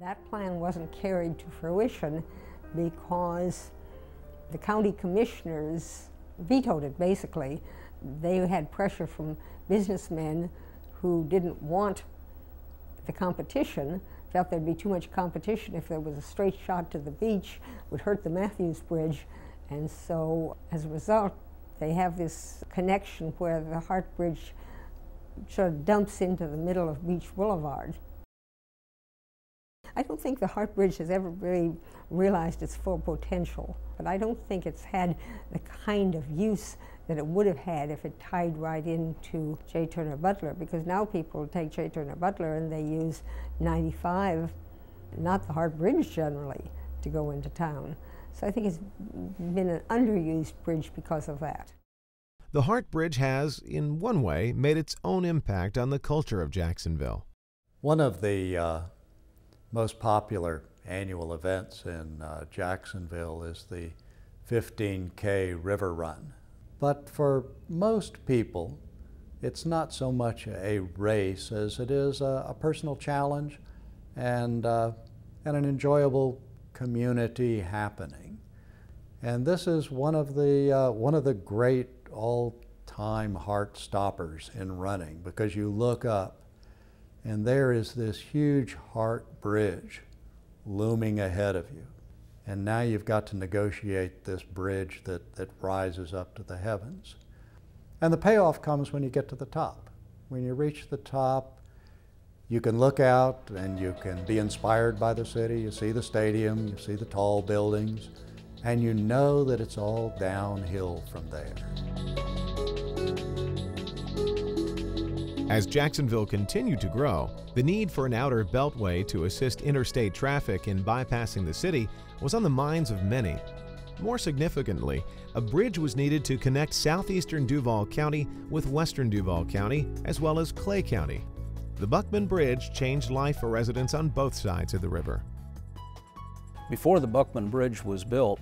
That plan wasn't carried to fruition because the county commissioners vetoed it, basically. They had pressure from businessmen who didn't want the competition, felt there'd be too much competition if there was a straight shot to the beach, would hurt the Matthews Bridge. And so, as a result, they have this connection where the Hart Bridge sort of dumps into the middle of Beach Boulevard. I don't think the Hart Bridge has ever really realized its full potential, but I don't think it's had the kind of use that it would have had if it tied right into J. Turner Butler, because now people take J. Turner Butler and they use 95, not the Hart Bridge generally, to go into town. So I think it's been an underused bridge because of that. The Hart Bridge has, in one way, made its own impact on the culture of Jacksonville. One of the most popular annual events in Jacksonville is the 15K River Run. But for most people, it's not so much a race as it is a personal challenge and an enjoyable community happening. And this is one of the great all-time heart stoppers in running, because you look up and there is this huge Hart Bridge looming ahead of you. And now you've got to negotiate this bridge that rises up to the heavens. And the payoff comes when you get to the top. When you reach the top, you can look out and you can be inspired by the city. You see the stadium, you see the tall buildings, and you know that it's all downhill from there. As Jacksonville continued to grow, the need for an outer beltway to assist interstate traffic in bypassing the city was on the minds of many. More significantly, a bridge was needed to connect southeastern Duval County with western Duval County, as well as Clay County. The Buckman Bridge changed life for residents on both sides of the river. Before the Buckman Bridge was built,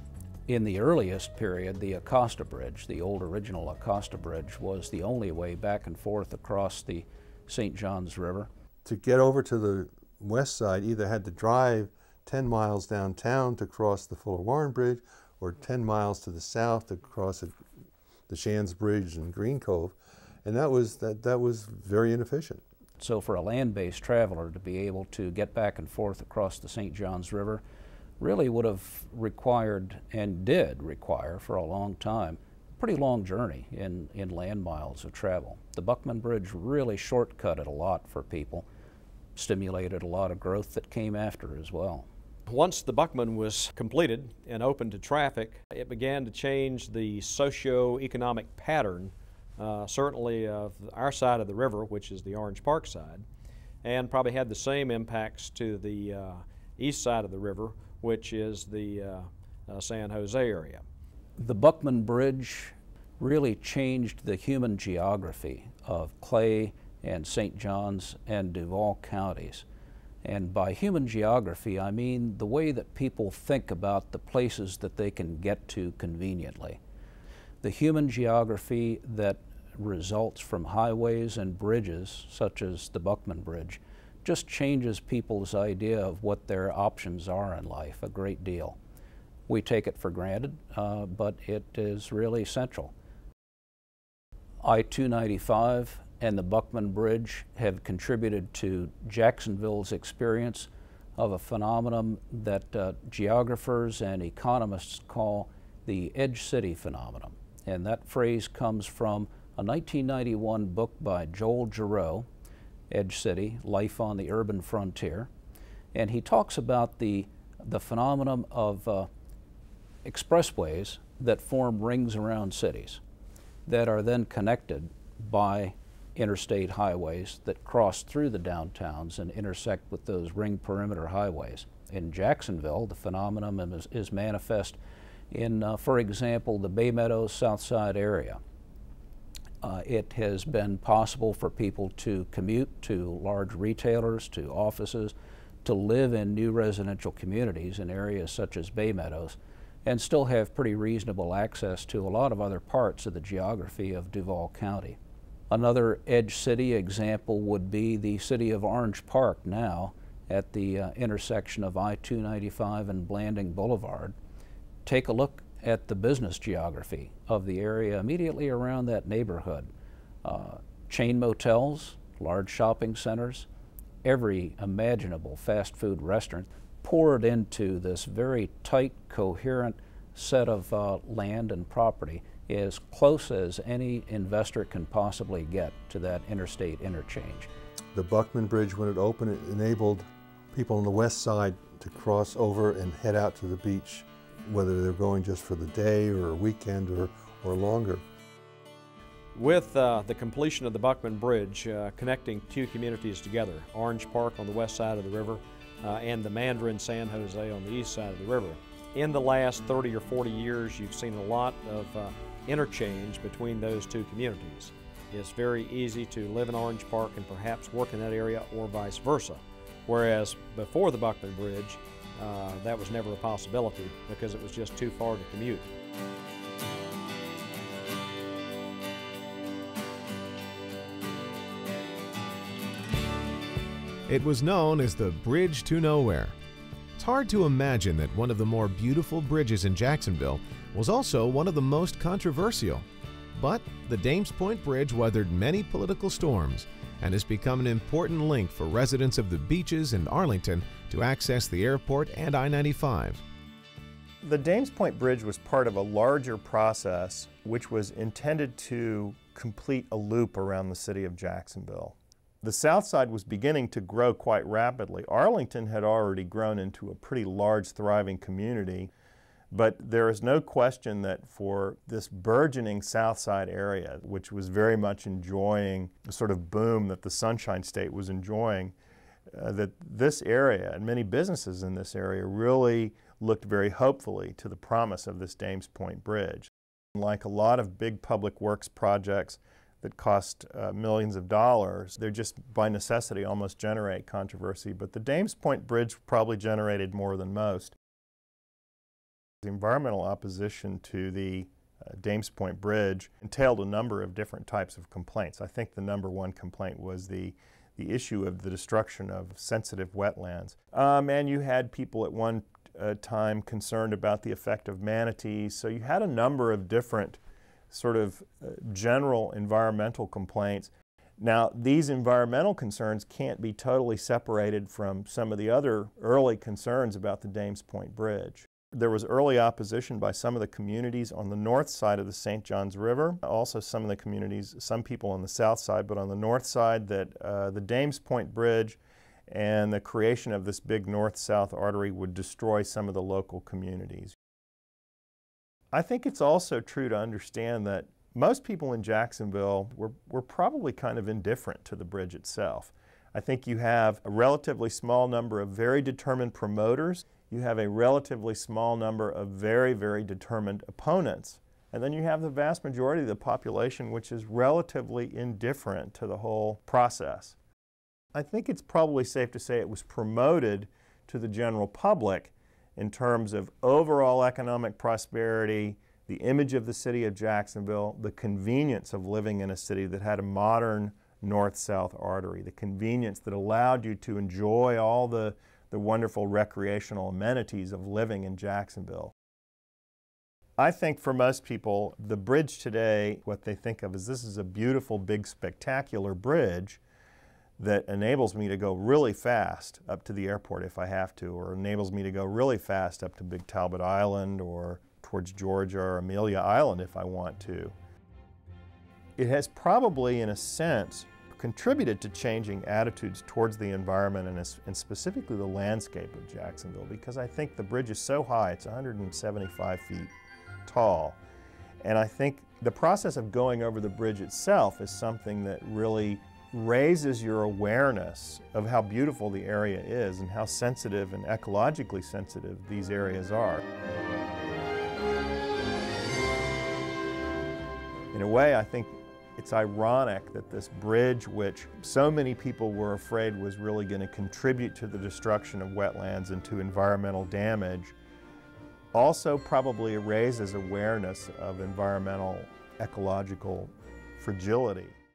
in the earliest period, the Acosta Bridge, the old original Acosta Bridge, was the only way back and forth across the St. Johns River. To get over to the west side, either had to drive 10 miles downtown to cross the Fuller Warren Bridge, or 10 miles to the south to cross the Shands Bridge and Green Cove, and that was very inefficient. So for a land-based traveler to be able to get back and forth across the St. Johns River really would have required, and did require for a long time, a pretty long journey in land miles of travel. The Buckman Bridge really shortcutted a lot for people, stimulated a lot of growth that came after as well. Once the Buckman was completed and open to traffic, it began to change the socio-economic pattern, certainly of our side of the river, which is the Orange Park side, and probably had the same impacts to the east side of the river, which is the San Jose area. The Buckman Bridge really changed the human geography of Clay and St. Johns and Duval counties. And by human geography, I mean the way that people think about the places that they can get to conveniently. The human geography that results from highways and bridges, such as the Buckman Bridge, just changes people's idea of what their options are in life a great deal. We take it for granted, but it is really essential. I-295 and the Buckman Bridge have contributed to Jacksonville's experience of a phenomenon that geographers and economists call the Edge City phenomenon. And that phrase comes from a 1991 book by Joel Giroux, Edge City, Life on the Urban Frontier. And he talks about the phenomenon of expressways that form rings around cities that are then connected by interstate highways that cross through the downtowns and intersect with those ring perimeter highways. In Jacksonville, the phenomenon is manifest in, for example, the Bay Meadows South Side area. It has been possible for people to commute to large retailers, to offices, to live in new residential communities in areas such as Bay Meadows, and still have pretty reasonable access to a lot of other parts of the geography of Duval County. Another Edge City example would be the city of Orange Park now, at the intersection of I-295 and Blanding Boulevard, take a look at the business geography of the area immediately around that neighborhood. Chain motels, large shopping centers, every imaginable fast food restaurant poured into this very tight, coherent set of land and property, as close as any investor can possibly get to that interstate interchange. The Buckman Bridge, when it opened, it enabled people on the west side to cross over and head out to the beach, whether they're going just for the day or a weekend or longer. With the completion of the Buckman Bridge, connecting two communities together, Orange Park on the west side of the river and the Mandarin San Jose on the east side of the river, in the last 30 or 40 years, you've seen a lot of interchange between those two communities. It's very easy to live in Orange Park and perhaps work in that area or vice versa. Whereas before the Buckman Bridge, that was never a possibility because it was just too far to commute. It was known as the Bridge to Nowhere. It's hard to imagine that one of the more beautiful bridges in Jacksonville was also one of the most controversial. But the Dames Point Bridge weathered many political storms and has become an important link for residents of the beaches in Arlington to access the airport and I-95. The Dames Point Bridge was part of a larger process which was intended to complete a loop around the city of Jacksonville. The south side was beginning to grow quite rapidly. Arlington had already grown into a pretty large, thriving community, but there is no question that for this burgeoning south side area, which was very much enjoying the sort of boom that the Sunshine State was enjoying, that this area and many businesses in this area really looked very hopefully to the promise of this Dames Point Bridge. Like a lot of big public works projects that cost millions of dollars, they're just by necessity almost generate controversy, but the Dames Point Bridge probably generated more than most. The environmental opposition to the Dames Point Bridge entailed a number of different types of complaints. I think the number one complaint was the issue of the destruction of sensitive wetlands. And you had people at one time concerned about the effect of manatees, so you had a number of different sort of general environmental complaints. Now, these environmental concerns can't be totally separated from some of the other early concerns about the Dames Point Bridge. There was early opposition by some of the communities on the north side of the St. Johns River, also some of the communities, some people on the south side, but on the north side, that the Dames Point Bridge and the creation of this big north-south artery would destroy some of the local communities. I think it's also true to understand that most people in Jacksonville were probably kind of indifferent to the bridge itself. I think you have a relatively small number of very determined promoters. You have a relatively small number of very, very determined opponents. And then you have the vast majority of the population which is relatively indifferent to the whole process. I think it's probably safe to say it was promoted to the general public in terms of overall economic prosperity, the image of the city of Jacksonville, the convenience of living in a city that had a modern north-south artery, the convenience that allowed you to enjoy all the wonderful recreational amenities of living in Jacksonville. I think for most people, the bridge today, what they think of is this is a beautiful, big, spectacular bridge that enables me to go really fast up to the airport if I have to, or enables me to go really fast up to Big Talbot Island or towards Georgia or Amelia Island if I want to. It has probably, in a sense, contributed to changing attitudes towards the environment and specifically the landscape of Jacksonville, because I think the bridge is so high, it's 175 feet tall, and I think the process of going over the bridge itself is something that really raises your awareness of how beautiful the area is and how sensitive and ecologically sensitive these areas are. In a way, I think it's ironic that this bridge, which so many people were afraid was really going to contribute to the destruction of wetlands and to environmental damage, also probably raises awareness of environmental ecological fragility.